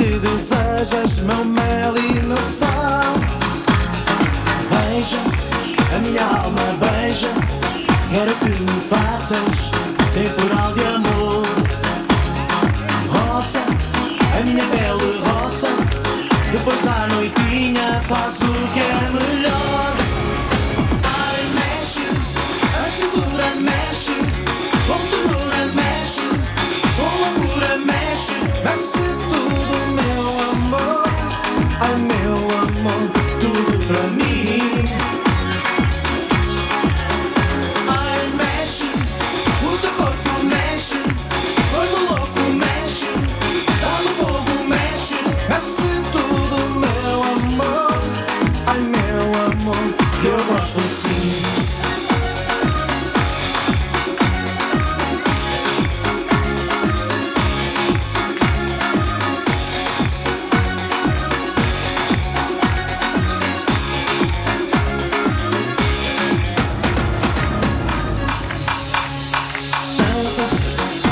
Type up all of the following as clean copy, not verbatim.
que desejas, meu mel e meu sal. Beija, a minha alma beija, quero que me faças temporal de amor. Roça, a minha pele roça, depois à noitinha faz o que é melhor. Ai, mexe, a cintura mexe, com ternura mexe, com loucura mexe, mexe tudo, meu amor. Ai, meu amor, tudo pra mim. Ai, mexe, o teu corpo mexe, põe-me louco, mexe, dá-me fogo, mexe, mexe tudo, meu amor. Ai, meu amor, que eu gosto assim.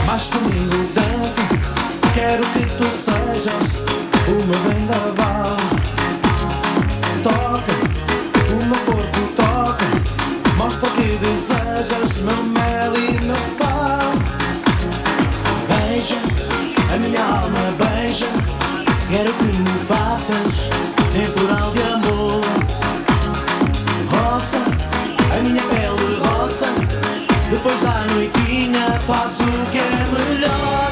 Mas comigo dança, quero que tu sejas o meu vendaval. Toca, o meu corpo toca, mostra que desejas, meu mel e meu sal. Beija, a minha alma beija, quero que me faças temporal de amor. Roça, a minha pele roça, depois à noitinha faz o que é melhor.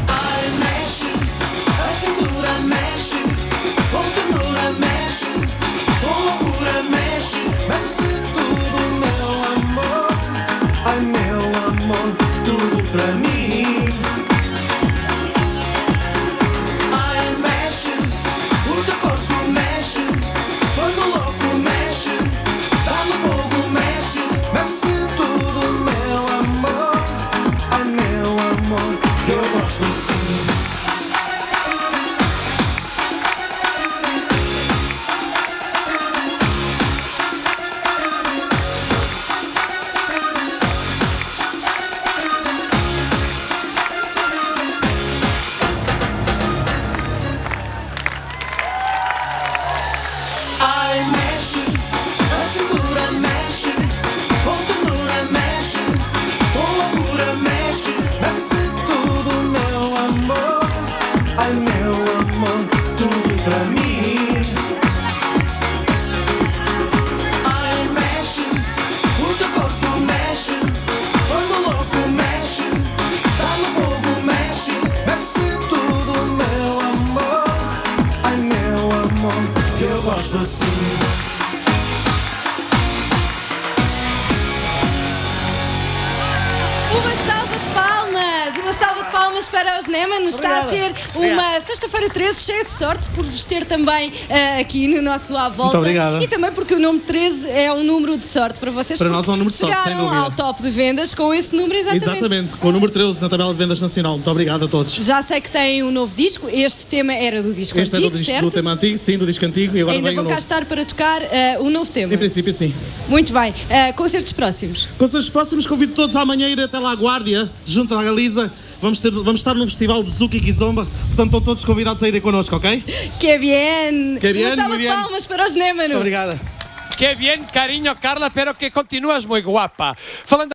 Ai, mexe, a cintura mexe, com ternura mexe, com loucura mexe, mexe tudo, meu amor. Ai, meu amor, tudo pra mim. Ai, mexe, o teu corpo mexe, põe-me louco, mexe, dá-me fogo, mexe, mexe tudo, meu amor. Ai, meu amor, que eu gosto assim. Ai, mexe, a cintura mexe, com ternura mexe, com loucura mexe, mexe tudo, meu amor. Ai, meu amor, tudo pra mim. Ai, mexe, o teu corpo mexe, põe-me louco, mexe, dá-me fogo, mexe, mexe tudo, meu amor. Ai, meu amor, que eu gosto assim. Uma salva de palmas para os Neman. Está a ser uma sexta-feira 13 cheia de sorte por vos ter também aqui no nosso À Volta. Muito obrigado. E também porque o número 13 é um número de sorte para vocês. Para nós é um número de sorte, sem chegaram dúvida. ao top de vendas com esse número, Exatamente, com o número 13 na tabela de vendas nacional. Muito obrigado a todos. Já sei que têm um novo disco. Este tema era do disco Este antigo, é do, disco, certo? do tema antigo, sim, do disco antigo, e agora Ainda vem vão o cá novo. estar para tocar o novo tema. Em princípio, sim. Muito bem. Concertos próximos. Concertos próximos, convido todos amanhã a ir até lá à Guardia, junto à Galiza. Vamos estar no festival de Zuki e Kizomba, portanto estão todos convidados a irem connosco, ok? Que bien! Que bien, Uma salva muy de bien. palmas para os Neman. Obrigado. Qué bien, cariño, Carla, pero que continúas muy guapa. Falando